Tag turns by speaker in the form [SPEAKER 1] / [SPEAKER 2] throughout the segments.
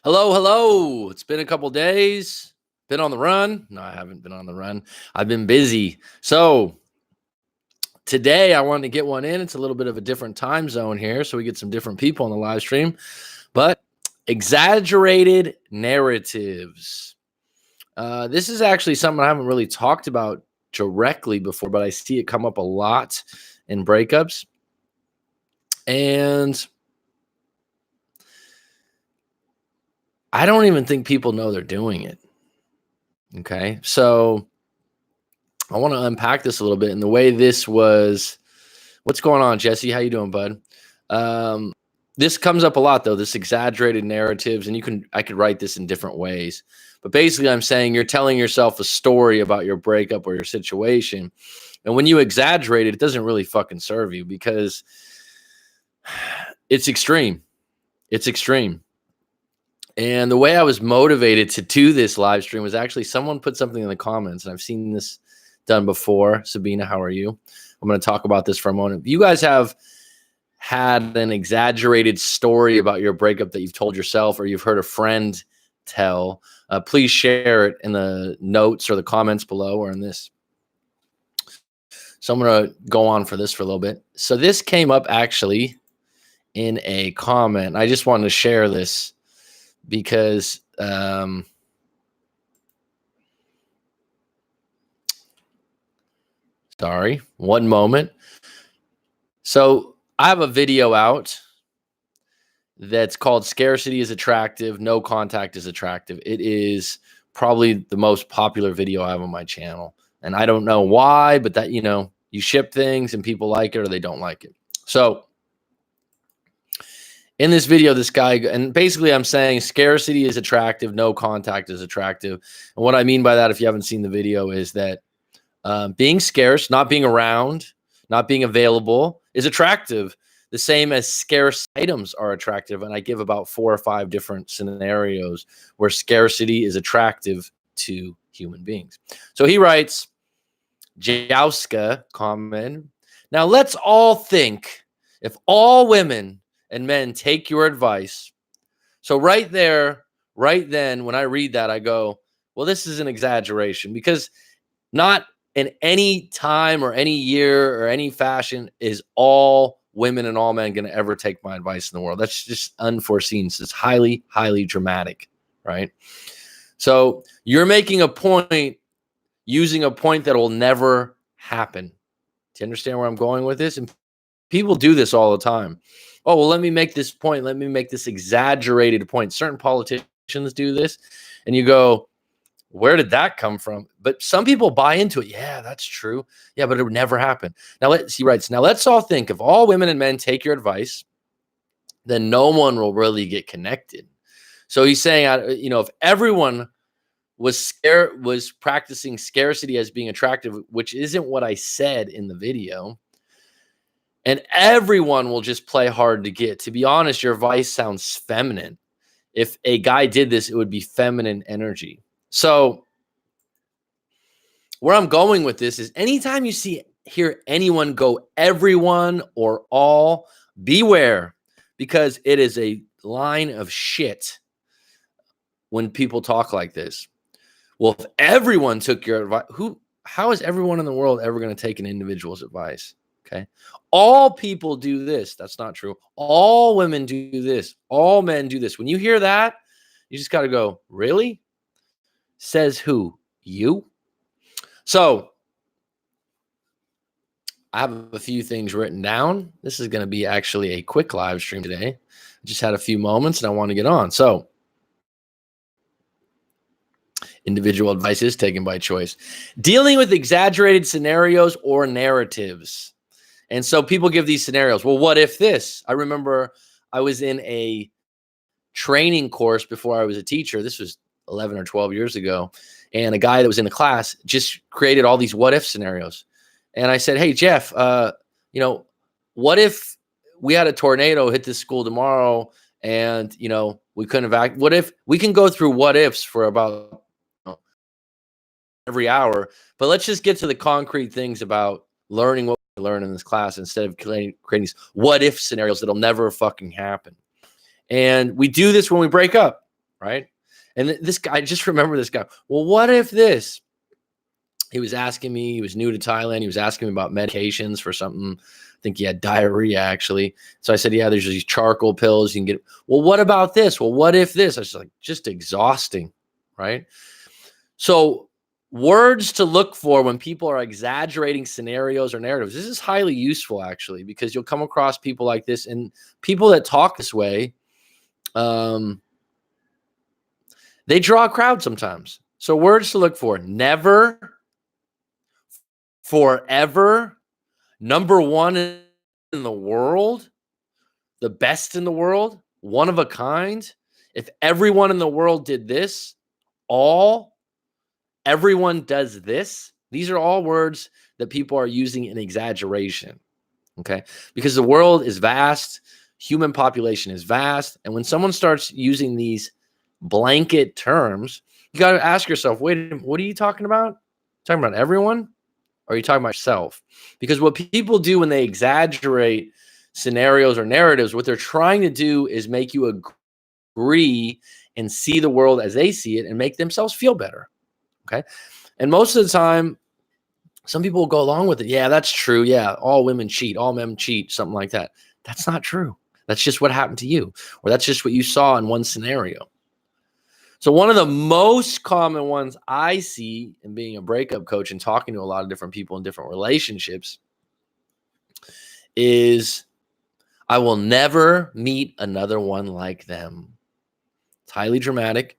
[SPEAKER 1] Hello, hello. It's been a couple days. Been on the run. No, I haven't been on the run. I've been busy. So today I wanted to get one in. It's a little bit of a different time zone here, so we get some different people on the live stream. But exaggerated narratives. This is actually something I haven't really talked about directly before, but I see it come up a lot in breakups. And I don't even think people know they're doing it. Okay. So I want to unpack this a little bit. And the way this was, what's going on, Jesse? How you doing, bud? This comes up a lot, though, this exaggerated narratives. And I could write this in different ways. But basically, I'm saying you're telling yourself a story about your breakup or your situation. And when you exaggerate it, it doesn't really fucking serve you because it's extreme. It's extreme. And the way I was motivated to do this live stream was actually someone put something in the comments, and I've seen this done before. Sabina, how are you? I'm going to talk about this for a moment. If you guys have had an exaggerated story about your breakup that you've told yourself or you've heard a friend tell, please share it in the notes or the comments below or in this. So I'm going to go on for this for a little bit. So this came up actually in a comment. I just wanted to share this because sorry, one moment. So I have a video out that's called Scarcity is Attractive, No Contact is Attractive. It is probably the most popular video I have on my channel. And I don't know why, but that, you ship things and people like it or they don't like it. So in this video, this guy, and basically I'm saying scarcity is attractive, no contact is attractive. And what I mean by that, if you haven't seen the video, is that being scarce, not being around, not being available is attractive. The same as scarce items are attractive. And I give about 4 or 5 different scenarios where scarcity is attractive to human beings. So he writes, Jauska comment. Now let's all think if all women and men take your advice. So right there, right then, when I read that, I go, well, this is an exaggeration because not in any time or any year or any fashion is all women and all men going to ever take my advice in the world. That's just unforeseen. So it's highly, highly dramatic, right? So you're making a point using a point that will never happen. Do you understand where I'm going with this? And people do this all the time. Oh, well, let me make this point. Let me make this exaggerated point. Certain politicians do this. And you go, where did that come from? But some people buy into it. Yeah, that's true. Yeah, but it would never happen. Now, he writes, now let's all think if all women and men take your advice, then no one will really get connected. So he's saying, if everyone was practicing scarcity as being attractive, which isn't what I said in the video, and everyone will just play hard to get. To be honest, your advice sounds feminine. If a guy did this, it would be feminine energy. So where I'm going with this is anytime you hear anyone go everyone or all, beware, because it is a line of shit when people talk like this. Well, if everyone took your advice, how is everyone in the world ever going to take an individual's advice? Okay. All people do this. That's not true. All women do this. All men do this. When you hear that, you just got to go, really? Says who? You? So I have a few things written down. This is going to be actually a quick live stream today. I just had a few moments and I want to get on. So individual advice is taken by choice. Dealing with exaggerated scenarios or narratives. And so people give these scenarios. Well, what if this? I remember I was in a training course before I was a teacher. This was 11 or 12 years ago. And a guy that was in the class just created all these what if scenarios. And I said, hey, Jeff, what if we had a tornado hit this school tomorrow and, we couldn't evacuate? What if we can go through what ifs for about every hour, but let's just get to the concrete things about learning what we learn in this class instead of creating these what if scenarios that'll never fucking happen. And we do this when we break up. right? And this guy, I just remember this guy. Well, what if this? He was asking me, he was new to Thailand. He was asking me about medications for something. I think he had diarrhea, actually. So I said, yeah, there's these charcoal pills you can get. Well, what about this? Well, what if this? I was like, just exhausting, right? So words to look for when people are exaggerating scenarios or narratives. This is highly useful, actually, because you'll come across people like this, and people that talk this way, they draw a crowd sometimes. So words to look for: never, forever, number one in the world, the best in the world, one of a kind. If everyone in the world did this, all, everyone does this. These are all words that people are using in exaggeration, okay? Because the world is vast, human population is vast, and when someone starts using these blanket terms, you got to ask yourself, wait, what are you talking about? Talking about everyone? Or are you talking about yourself? Because what people do when they exaggerate scenarios or narratives, what they're trying to do is make you agree and see the world as they see it and make themselves feel better. Okay. And most of the time, some people will go along with it. Yeah, that's true. Yeah, all women cheat, all men cheat, something like that. That's not true. That's just what happened to you, or that's just what you saw in one scenario. So one of the most common ones I see in being a breakup coach and talking to a lot of different people in different relationships is, I will never meet another one like them. It's highly dramatic.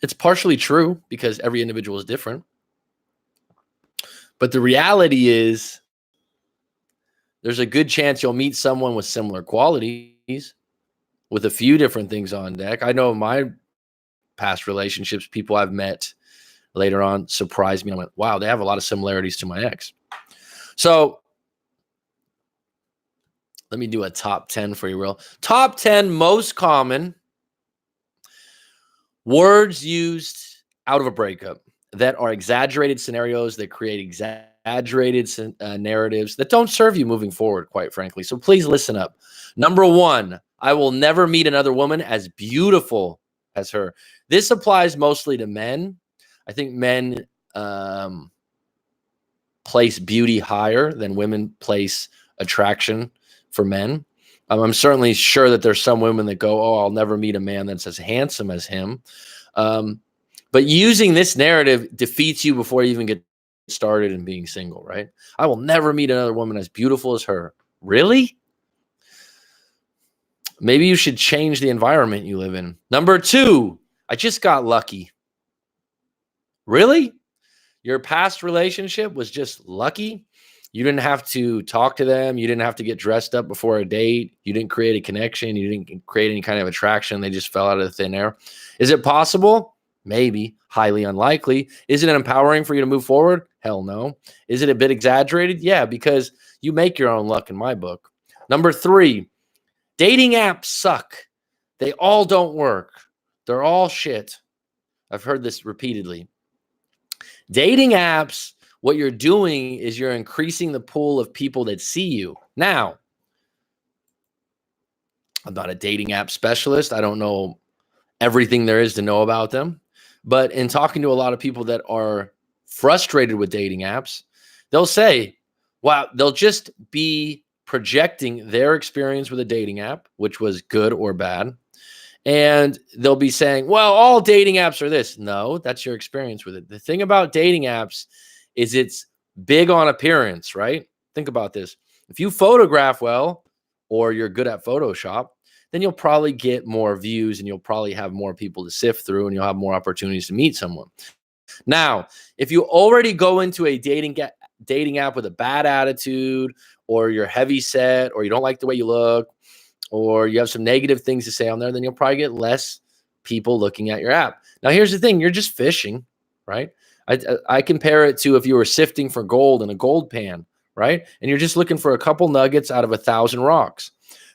[SPEAKER 1] It's partially true because every individual is different. But the reality is, there's a good chance you'll meet someone with similar qualities, with a few different things on deck. I know in my past relationships, people I've met later on surprised me. I went, wow, they have a lot of similarities to my ex. So let me do a top 10 for you, real. Top 10 most common words used out of a breakup that are exaggerated scenarios that create exaggerated narratives that don't serve you moving forward, quite frankly. So please listen up. Number one, I will never meet another woman as beautiful as her. This applies mostly to men. I think men place beauty higher than women place attraction for men. I'm certainly sure that there's some women that go, oh, I'll never meet a man that's as handsome as him. But using this narrative defeats you before you even get started in being single, right? I will never meet another woman as beautiful as her. Really? Maybe you should change the environment you live in. Number two, I just got lucky. Really? Your past relationship was just lucky? You didn't have to talk to them. You didn't have to get dressed up before a date. You didn't create a connection. You didn't create any kind of attraction. They just fell out of thin air. Is it possible? Maybe. Highly unlikely. Is it empowering for you to move forward? Hell no. Is it a bit exaggerated? Yeah, because you make your own luck in my book. Number three, dating apps suck. They all don't work. They're all shit. I've heard this repeatedly. Dating apps, what you're doing is you're increasing the pool of people that see you. Now, I'm not a dating app specialist. I don't know everything there is to know about them. But in talking to a lot of people that are frustrated with dating apps, they'll say, wow, they'll just be projecting their experience with a dating app, which was good or bad. And they'll be saying, well, all dating apps are this. No, that's your experience with it. The thing about dating apps is it's big on appearance, right? Think about this. If you photograph well, or you're good at Photoshop, then you'll probably get more views and you'll probably have more people to sift through and you'll have more opportunities to meet someone. Now, if you already go into a dating app with a bad attitude, or you're heavy set, or you don't like the way you look, or you have some negative things to say on there, then you'll probably get less people looking at your app. Now, here's the thing. You're just fishing, right? I compare it to if you were sifting for gold in a gold pan, right? And you're just looking for a couple nuggets out of 1,000 rocks.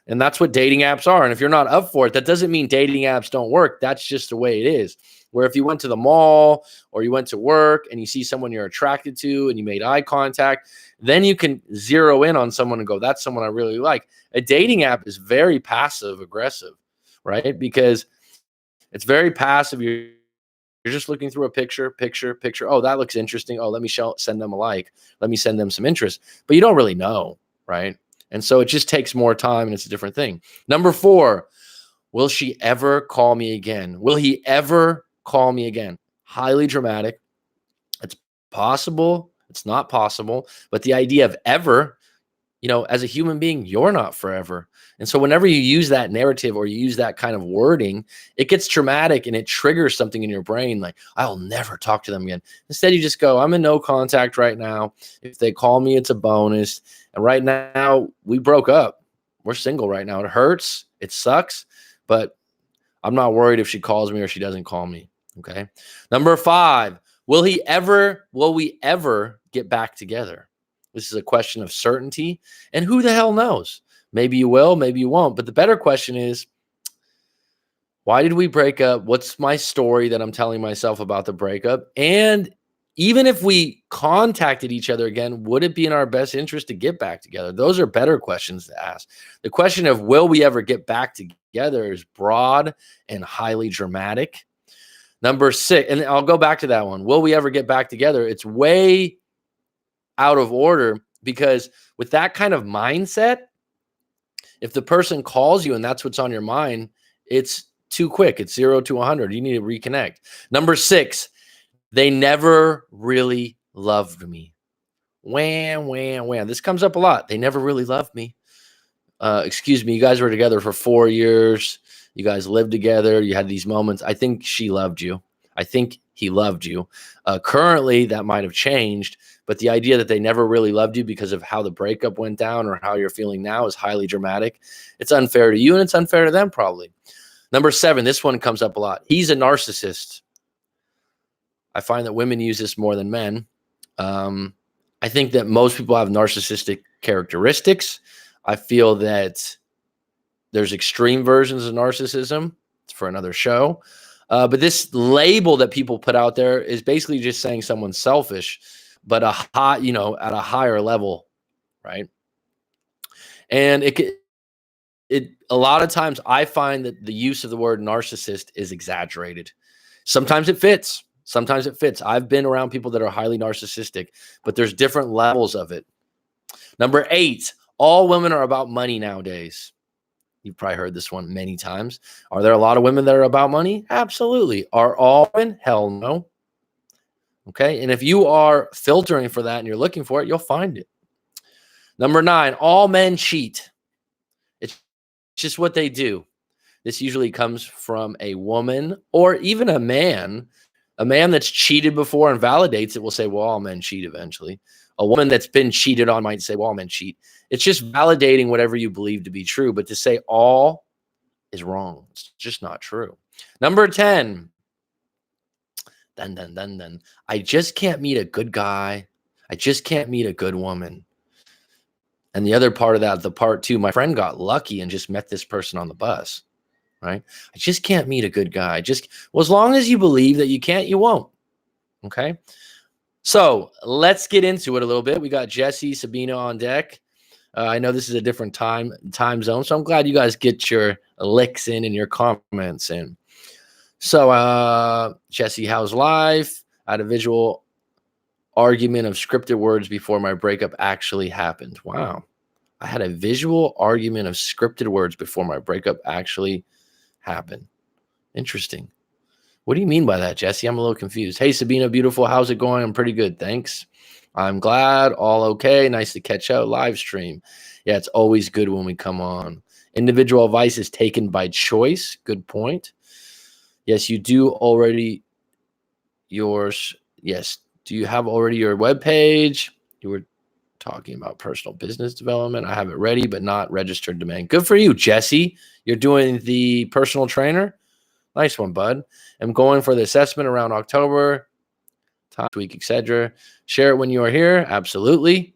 [SPEAKER 1] And that's what dating apps are. And if you're not up for it, that doesn't mean dating apps don't work. That's just the way it is. Where if you went to the mall or you went to work and you see someone you're attracted to and you made eye contact, then you can zero in on someone and go, that's someone I really like. A dating app is very passive aggressive, right? Because It's very passive. You're just looking through a picture. Oh, that looks interesting. Oh, let me send them a like. Let me send them some interest. But you don't really know, right? And so it just takes more time, and it's a different thing. Number 4, will she ever call me again? Will he ever call me again? Highly dramatic. It's possible. It's not possible. But the idea of ever, as a human being, you're not forever. And so whenever you use that narrative or you use that kind of wording, it gets traumatic and it triggers something in your brain like, I'll never talk to them again. Instead, you just go, I'm in no contact right now. If they call me, it's a bonus. And right now, we broke up. We're single right now. It hurts. It sucks. But I'm not worried if she calls me or she doesn't call me. Okay. Number 5, will we ever get back together? This is a question of certainty, and who the hell knows? Maybe you will, maybe you won't. But the better question is, why did we break up? What's my story that I'm telling myself about the breakup? And even if we contacted each other again, would it be in our best interest to get back together? Those are better questions to ask. The question of will we ever get back together is broad and highly dramatic. Number 6, and I'll go back to that one. Will we ever get back together? It's way out of order, because with that kind of mindset, if the person calls you and that's what's on your mind, it's too quick. It's 0 to 100. You need to reconnect. Number 6, they never really loved me. Wham, wham, wham. This comes up a lot. They never really loved me. Excuse me, you guys were together for 4 years. You guys lived together. You had these moments. I think she loved you. I think he loved you. Currently, that might have changed, but the idea that they never really loved you because of how the breakup went down or how you're feeling now is highly dramatic. It's unfair to you, and it's unfair to them probably. Number 7, this one comes up a lot. He's a narcissist. I find that women use this more than men. I think that most people have narcissistic characteristics. I feel that there's extreme versions of narcissism. It's for another show. But this label that people put out there is basically just saying someone's selfish, but at a higher level, right? And a lot of times I find that the use of the word narcissist is exaggerated. Sometimes it fits. Sometimes it fits. I've been around people that are highly narcissistic, but there's different levels of it. Number 8, all women are about money nowadays. You've probably heard this one many times. Are there a lot of women that are about money? Absolutely. Are all women? Hell no. Okay. And if you are filtering for that and you're looking for it, you'll find it. Number 9, all men cheat. It's just what they do. This usually comes from a woman or even a man. A man that's cheated before and validates it will say, well, all men cheat eventually. A woman that's been cheated on might say, well, all men cheat. It's just validating whatever you believe to be true. But to say all is wrong. It's just not true. Number 10. Then. I just can't meet a good guy. I just can't meet a good woman. And the other part of that, the part 2, my friend got lucky and just met this person on the bus. Right? I just can't meet a good guy. As long as you believe that you can't, you won't. Okay. So let's get into it a little bit. We got Jesse, Sabina on deck. I know this is a different time zone, so I'm glad you guys get your licks in and your comments in. So Jesse, how's life? I had a visual argument of scripted words before my breakup actually happened. Wow. I had a visual argument of scripted words before my breakup actually happened. Interesting. What do you mean by that, Jesse? I'm a little confused. Hey, Sabina, beautiful. How's it going? I'm pretty good. Thanks. I'm glad. All okay. Nice to catch up. Live stream. Yeah, it's always good when we come on. Individual advice is taken by choice. Good point. Yes, you do already yours. Yes. Do you have already your webpage? You were talking about personal business development. I have it ready, but not registered domain. Good for you, Jesse. You're doing the personal trainer. Nice one, bud. I'm going for the assessment around October, time week, etc. Share it when you are here. Absolutely.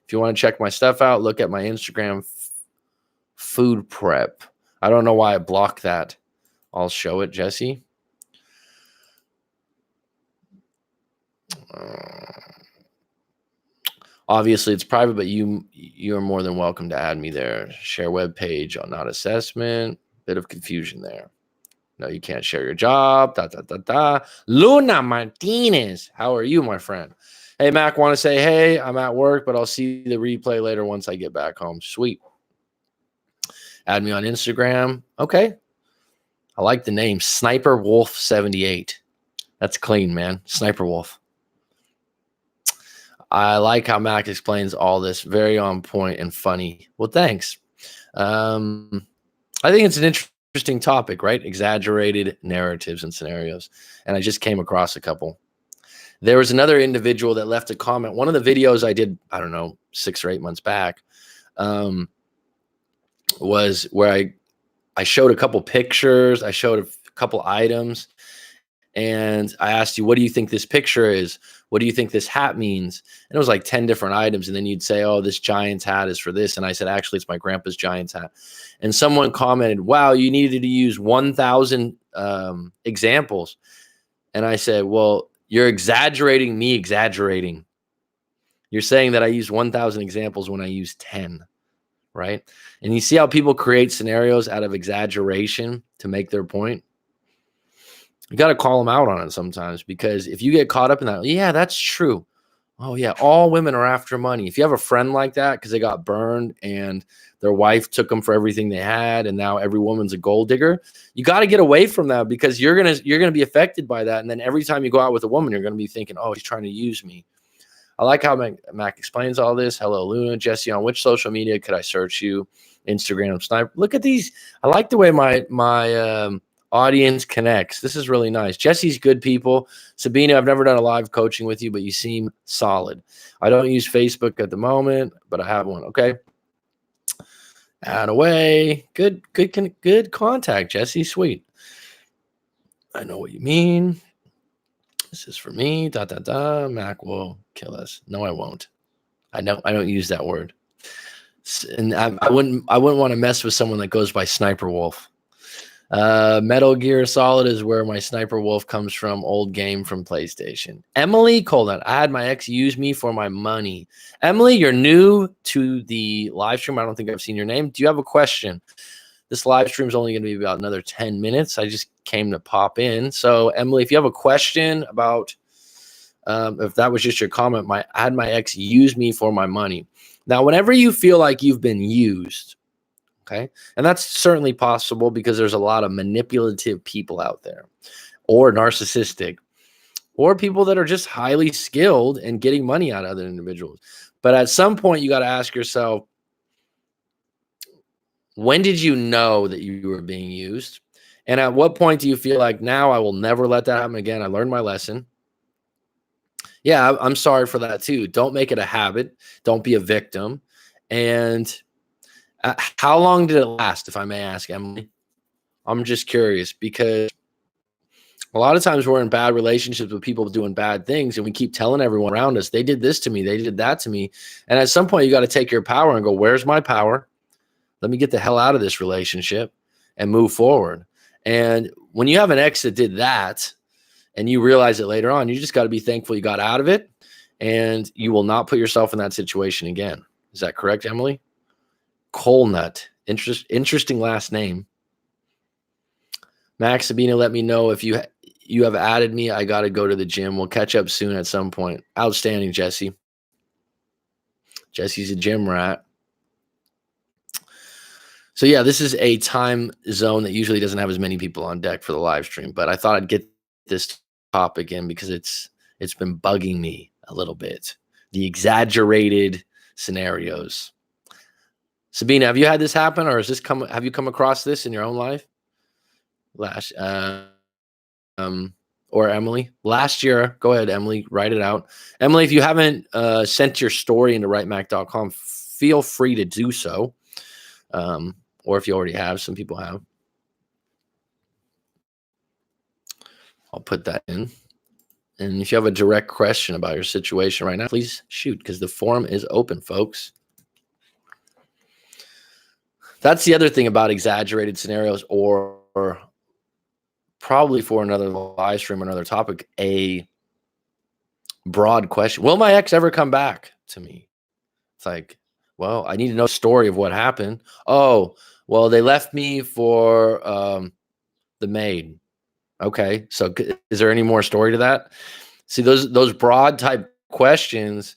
[SPEAKER 1] If you want to check my stuff out, look at my Instagram food prep. I don't know why I blocked that. I'll show it, Jesse. Obviously, it's private, but you are more than welcome to add me there. Share web page on not assessment. Bit of confusion there. No, you can't share your job. Da, da, da, da. Luna Martinez. How are you, my friend? Hey, Mac, want to say, hey, I'm at work, but I'll see the replay later once I get back home. Sweet. Add me on Instagram. Okay. I like the name Sniper Wolf 78. That's clean, man. Sniper Wolf. I like how Mac explains all this. Very on point and funny. Well, thanks. I think it's an interesting topic, right? Exaggerated narratives and scenarios. And I just came across a couple. There was another individual that left a comment. One of the videos I did, I don't know, 6 or 8 months back, was where I showed a couple pictures. I showed a couple items. And I asked you, what do you think this picture is? What do you think this hat means? And it was like 10 different items. And then you'd say, oh, this Giants hat is for this. And I said, actually, it's my grandpa's Giants hat. And someone commented, wow, you needed to use 1,000 examples. And I said, well, you're exaggerating me exaggerating. You're saying that I use 1,000 examples when I use 10, right? And you see how people create scenarios out of exaggeration to make their point? You got to call them out on it sometimes, because if you get caught up in that, yeah, that's true. Oh, yeah, all women are after money. If you have a friend like that because they got burned and their wife took them for everything they had, and now every woman's a gold digger, you got to get away from that, because you're gonna be affected by that. And then every time you go out with a woman, you're gonna be thinking, oh, he's trying to use me. I like how Mac explains all this. Hello, Luna. Jesse, on which social media could I search you? Instagram, Sniper. Look at these. I like the way my audience connects. This is really nice. Jesse's good people. Sabina, I've never done a live coaching with you, but you seem solid. I don't use Facebook at the moment, but I have one. Okay. Add away. Good contact, Jesse. Sweet. I know what you mean. This is for me. Mac will kill us. No, I won't. I don't use that word. And I wouldn't want to mess with someone that goes by Sniper Wolf. Metal Gear Solid is where my Sniper Wolf comes from. Old game from PlayStation. Emily Colden, I had my ex use me for my money. Emily, you're new to the live stream. I don't think I've seen your name. Do you have a question? This live stream is only going to be about another 10 minutes. I just came to pop in. So, Emily, if you have a question about if that was just your comment, I had my ex use me for my money. Now, whenever you feel like you've been used, okay, and that's certainly possible because there's a lot of manipulative people out there, or narcissistic, or people that are just highly skilled and getting money out of other individuals. But at some point, you got to ask yourself, when did you know that you were being used? And at what point do you feel like, now I will never let that happen again? I learned my lesson. Yeah, I'm sorry for that too. Don't make it a habit. Don't be a victim. And how long did it last, if I may ask, Emily? I'm just curious, because a lot of times we're in bad relationships with people doing bad things, and we keep telling everyone around us, they did this to me, they did that to me. And at some point, you got to take your power and go, where's my power? Let me get the hell out of this relationship and move forward. And when you have an ex that did that, and you realize it later on, you just got to be thankful you got out of it, and you will not put yourself in that situation again. Is that correct, Emily? Colnut. Interesting last name. Max, Sabina, let me know if you have added me. I got to go to the gym. We'll catch up soon at some point. Outstanding, Jesse. Jesse's a gym rat. So yeah, this is a time zone that usually doesn't have as many people on deck for the live stream, but I thought I'd get this topic in because it's been bugging me a little bit. The exaggerated scenarios. Sabina, have you had this happen, or have you come across this in your own life? Or Emily, last year, go ahead, Emily, write it out. Emily, if you haven't sent your story into writemac.com, feel free to do so. Or if you already have, some people have. I'll put that in. And if you have a direct question about your situation right now, please shoot, because the forum is open, folks. That's the other thing about exaggerated scenarios, or probably for another live stream, another topic, a broad question. Will my ex ever come back to me? It's like, well, I need to know the story of what happened. Oh, well, they left me for the maid. Okay, so is there any more story to that? See, those broad type questions,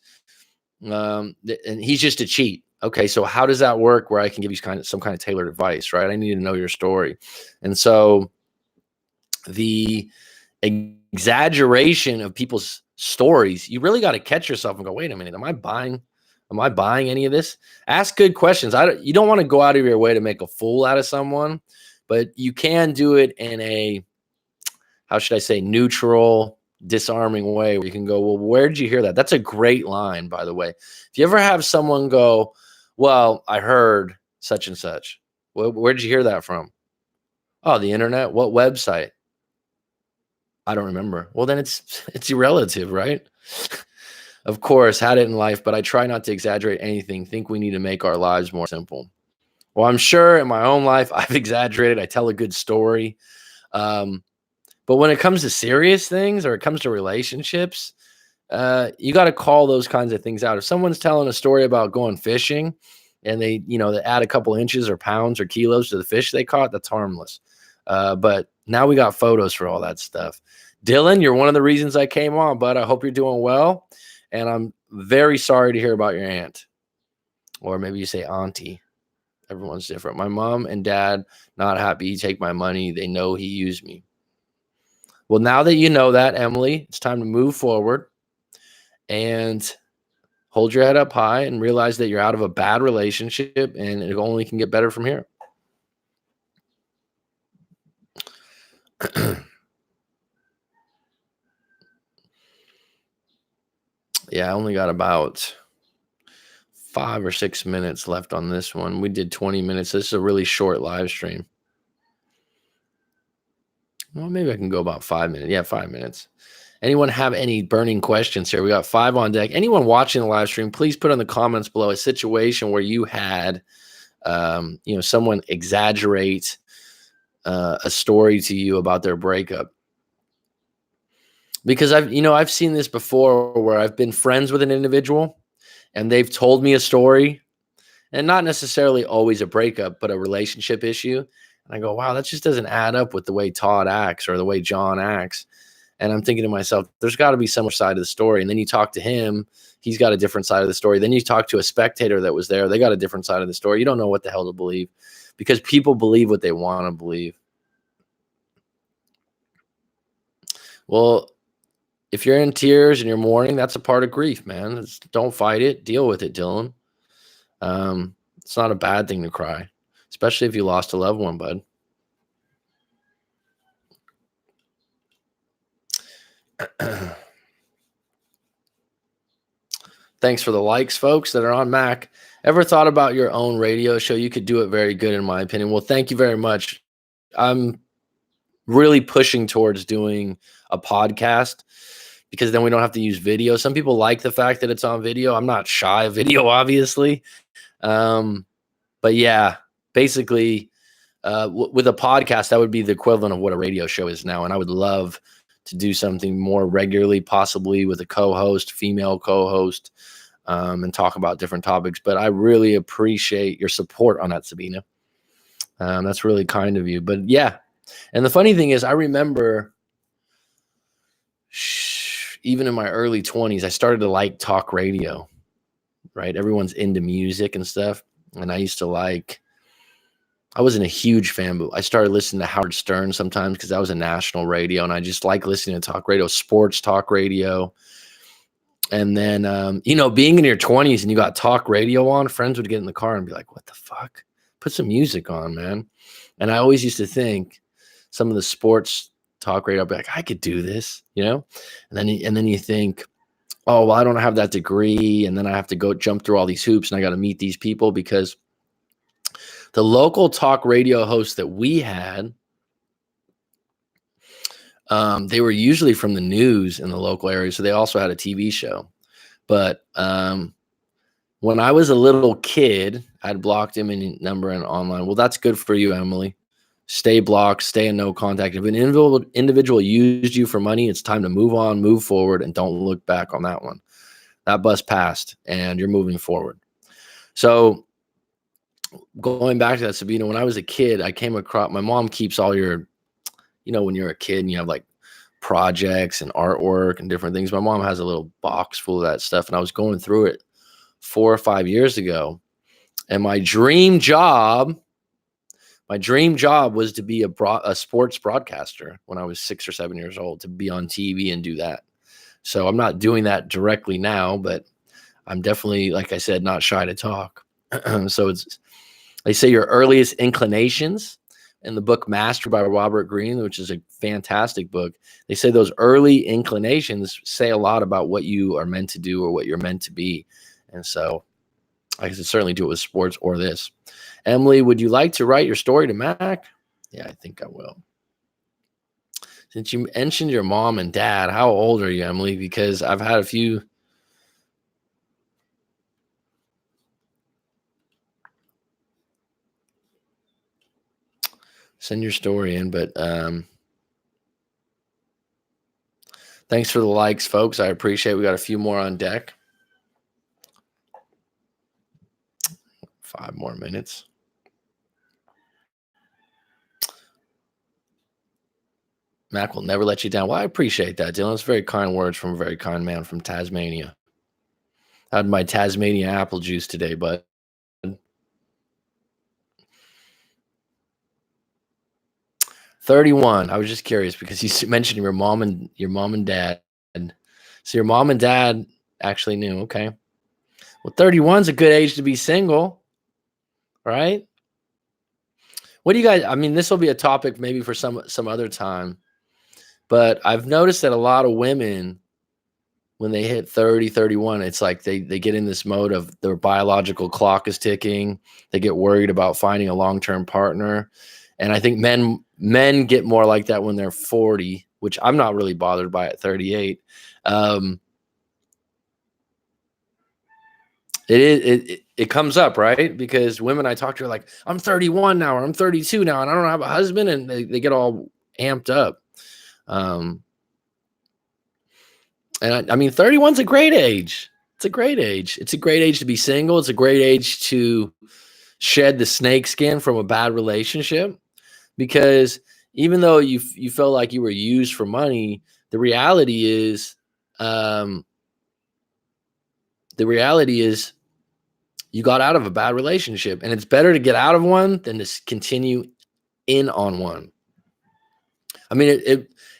[SPEAKER 1] and he's just a cheat. Okay, so how does that work? Where I can give you some kind of tailored advice, right? I need to know your story, and so the exaggeration of people's stories, you really got to catch yourself and go, wait a minute, am I buying any of this? Ask good questions. You don't want to go out of your way to make a fool out of someone, but you can do it in a, how should I say, neutral, disarming way where you can go, well, where did you hear that? That's a great line, by the way. If you ever have someone go, well, I heard such and such. Well, where did you hear that from? Oh, the internet. What website? I don't remember. Well, then it's irrelative, right? Of course, had it in life, but I try not to exaggerate anything. Think we need to make our lives more simple. Well, I'm sure in my own life I've exaggerated. I tell a good story. But when it comes to serious things or it comes to relationships, you got to call those kinds of things out. If someone's telling a story about going fishing and they add a couple inches or pounds or kilos to the fish they caught, that's harmless. But now we got photos for all that stuff. Dylan, you're one of the reasons I came on, bud. I hope you're doing well. And I'm very sorry to hear about your aunt. Or maybe you say auntie. Everyone's different. My mom and dad, not happy. He take my money. They know he used me. Well, now that you know that, Emily, it's time to move forward and hold your head up high and realize that you're out of a bad relationship and it only can get better from here. Yeah, I only got about 5 or 6 minutes left on this one. We did 20 minutes. This is a really short live stream. Well, maybe I can go about 5 minutes. Yeah, 5 minutes. Anyone have any burning questions here? We got 5 on deck. Anyone watching the live stream, please put in the comments below a situation where you had, someone exaggerate a story to you about their breakup. Because I've seen this before where I've been friends with an individual and they've told me a story, and not necessarily always a breakup, but a relationship issue. And I go, wow, that just doesn't add up with the way Todd acts or the way John acts. And I'm thinking to myself, there's got to be some more side of the story. And then you talk to him, he's got a different side of the story. Then you talk to a spectator that was there, they got a different side of the story. You don't know what the hell to believe because people believe what they want to believe. Well, if you're in tears and you're mourning, that's a part of grief, man. Don't fight it. Deal with it, Dylan. It's not a bad thing to cry, especially if you lost a loved one, bud. Thanks for the likes, folks that are on Mac. Ever thought about your own radio show? You could do it very good, in my opinion. Well, thank you very much. I'm really pushing towards doing a podcast because then we don't have to use video. Some people like the fact that it's on video. I'm not shy of video, obviously. But yeah, basically, with a podcast, that would be the equivalent of what a radio show is now. And I would love to do something more regularly, possibly with a co-host, female co-host, and talk about different topics. But I really appreciate your support on that, Sabina. That's really kind of you. But yeah, and the funny thing is, I remember even in my early 20s, I started to like talk radio, right? Everyone's into music and stuff. And I wasn't a huge fan, but I started listening to Howard Stern sometimes because that was a national radio. And I just like listening to talk radio, sports talk radio. And then, being in your 20s and you got talk radio on, friends would get in the car and be like, what the fuck? Put some music on, man. And I always used to think some of the sports talk radio, I'd be like, I could do this, And then you think, oh, well, I don't have that degree. And then I have to go jump through all these hoops and I got to meet these people because the local talk radio hosts that we had, they were usually from the news in the local area. So they also had a TV show. But when I was a little kid, I'd blocked him in number and online. Well, that's good for you, Emily. Stay blocked, stay in no contact. If an individual used you for money, it's time to move on, move forward, and don't look back on that one. That bus passed, and you're moving forward. So going back to that, Sabina, when I was a kid, I came across, my mom keeps all your when you're a kid and you have like projects and artwork and different things. My mom has a little box full of that stuff, and I was going through it 4 or 5 years ago. And my dream job was to be a sports broadcaster when I was 6 or 7 years old, to be on TV and do that. So I'm not doing that directly now, but I'm definitely, like I said, not shy to talk. So they say your earliest inclinations in the book Master by Robert Greene, which is a fantastic book. They say those early inclinations say a lot about what you are meant to do or what you're meant to be. And so I could certainly do it with sports or this. Emily, would you like to write your story to Mac? Yeah, I think I will. Since you mentioned your mom and dad, how old are you, Emily? Because I've had a few. Send your story in, but thanks for the likes, folks. I appreciate it. We got a few more on deck. 5 more minutes. Mac will never let you down. Well, I appreciate that, Dylan. It's very kind words from a very kind man from Tasmania. I had my Tasmania apple juice today, but 31. I was just curious because you mentioned your mom and dad. And so your mom and dad actually knew. Okay. Well, 31 is a good age to be single, right? What do you guys, I mean, this will be a topic maybe for some other time, but I've noticed that a lot of women, when they hit 30, 31, it's like they get in this mode of their biological clock is ticking. They get worried about finding a long-term partner. And I think men get more like that when they're 40, which I'm not really bothered by at 38. It comes up, right? Because women I talk to are like, I'm 31 now, or I'm 32 now, and I don't have a husband, and they get all amped up. And I mean, 31's a great age. It's a great age. It's a great age to be single. It's a great age to shed the snake skin from a bad relationship, because even though you felt like you were used for money, the reality is you got out of a bad relationship, and it's better to get out of one than to continue in on one. I mean,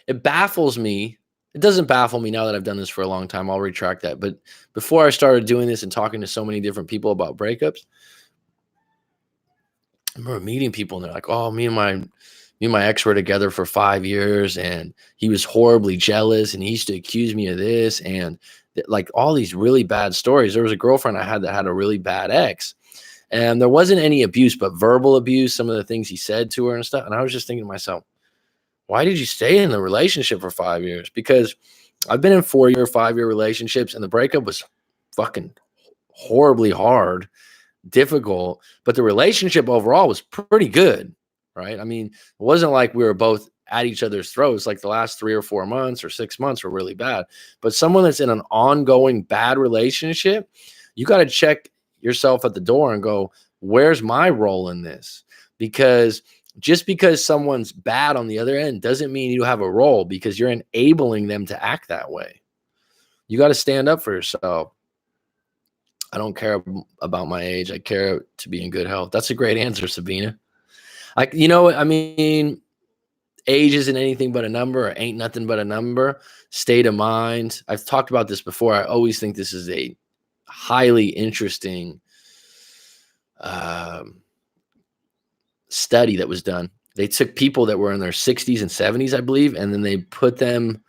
[SPEAKER 1] it baffles me. It doesn't baffle me now that I've done this for a long time. I'll retract that. But before I started doing this and talking to so many different people about breakups, I remember meeting people and they're like, oh, me and my ex were together for 5 years and he was horribly jealous and he used to accuse me of this and like all these really bad stories. There was a girlfriend I had that had a really bad ex, and there wasn't any abuse, but verbal abuse, some of the things he said to her and stuff. And I was just thinking to myself, why did you stay in the relationship for 5 years? Because I've been in 4-year, 5-year relationships, and the breakup was fucking horribly hard, difficult, but the relationship overall was pretty good, right? I mean, it wasn't like we were both at each other's throats. Like the last 3 or 4 months or 6 months were really bad. But someone that's in an ongoing bad relationship, you got to check yourself at the door and go, where's my role in this? Because just because someone's bad on the other end doesn't mean you have a role, because you're enabling them to act that way. You got to stand up for yourself. I don't care about my age. I care to be in good health. That's a great answer, Sabina. I mean, age isn't anything but a number, or ain't nothing but a number. State of mind. I've talked about this before. I always think this is a highly interesting study that was done. They took people that were in their 60s and 70s, I believe, and then they put them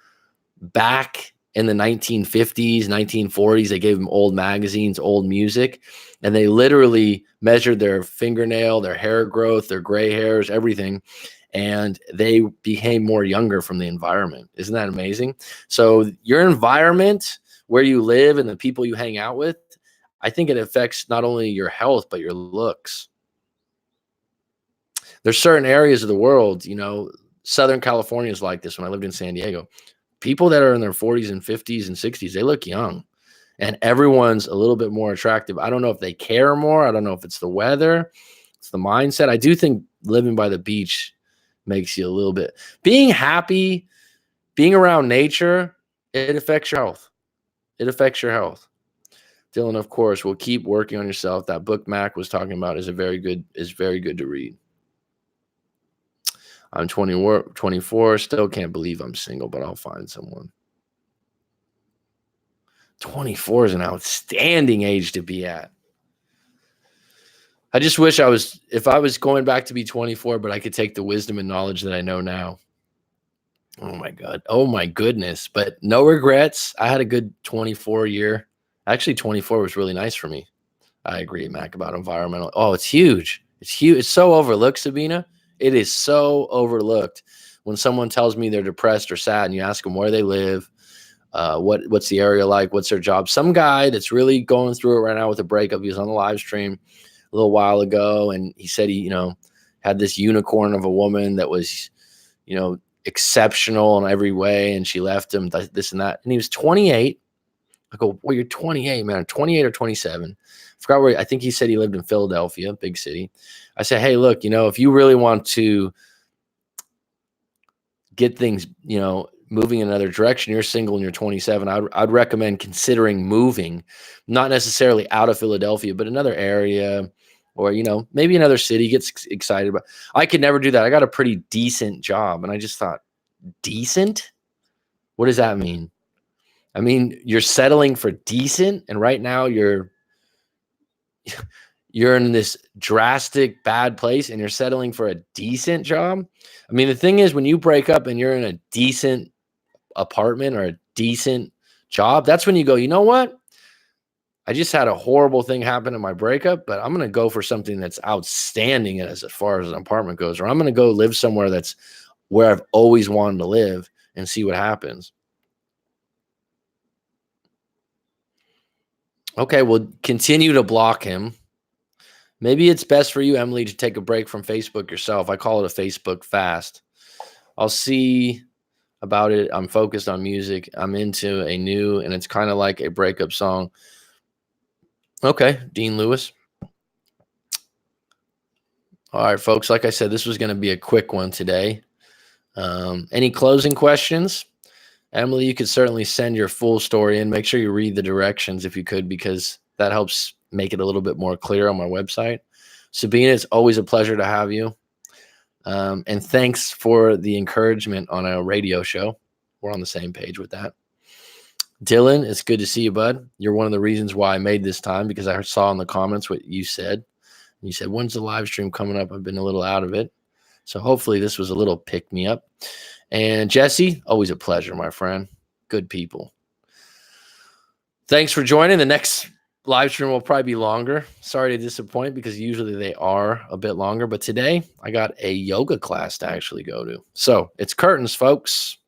[SPEAKER 1] back in the 1950s, 1940s. They gave them old magazines, old music, and they literally measured their fingernail, their hair growth, their gray hairs, everything, and they became more younger from the environment. Isn't that amazing? So your environment, where you live and the people you hang out with, I think it affects not only your health, but your looks. There's certain areas of the world, Southern California is like this. When I lived in San Diego, people that are in their 40s and 50s and 60s, they look young, and everyone's a little bit more attractive. I don't know if they care more. I don't know if it's the weather, it's the mindset. I do think living by the beach makes you a little bit. Being happy, being around nature, it affects your health. It affects your health. Dylan, of course, will keep working on yourself. That book Mac was talking about is very good to read. I'm 24, still can't believe I'm single, but I'll find someone. 24 is an outstanding age to be at. I just wish if I was going back to be 24, but I could take the wisdom and knowledge that I know now. Oh my God. Oh my goodness. But no regrets. I had a good 24 year. Actually, 24 was really nice for me. I agree, Mac, about environmental. Oh, it's huge. It's huge. It's so overlooked, Sabina. It is so overlooked. When someone tells me they're depressed or sad and you ask them where they live, what's the area like, what's their job. Some guy that's really going through it right now with a breakup, he was on the live stream a little while ago, and he said he, had this unicorn of a woman that was, exceptional in every way, and she left him, this and that. And he was 28. I go, well, you're 28, man. 28 or 27. I forgot where. I think he said he lived in Philadelphia, big city. I said, hey, look, if you really want to get things, moving in another direction, you're single and you're 27, I'd recommend considering moving, not necessarily out of Philadelphia, but another area, or, maybe another city. Gets excited about. I could never do that. I got a pretty decent job. And I just thought, decent? What does that mean? I mean, you're settling for decent. And right now you're in this drastic bad place and you're settling for a decent job. I mean, the thing is, when you break up and you're in a decent apartment or a decent job, that's when you go, you know what? I just had a horrible thing happen in my breakup, but I'm going to go for something that's outstanding as far as an apartment goes, or I'm going to go live somewhere that's where I've always wanted to live and see what happens. Okay, well, continue to block him. Maybe it's best for you, Emily, to take a break from Facebook yourself. I call it a Facebook fast. I'll see about it. I'm focused on music. I'm into a new, and it's kind of like a breakup song. Okay, Dean Lewis. All right, folks. Like I said, this was going to be a quick one today. Any closing questions? Emily, you could certainly send your full story in. Make sure you read the directions if you could, because that helps make it a little bit more clear on my website. Sabina, it's always a pleasure to have you. And thanks for the encouragement on a radio show. We're on the same page with that. Dylan, it's good to see you, bud. You're one of the reasons why I made this time, because I saw in the comments what you said. You said, when's the live stream coming up? I've been a little out of it. So hopefully this was a little pick me up. And Jesse, always a pleasure, my friend. Good people. Thanks for joining. The next live stream will probably be longer. Sorry to disappoint, because usually they are a bit longer. But today I got a yoga class to actually go to. So it's curtains, folks.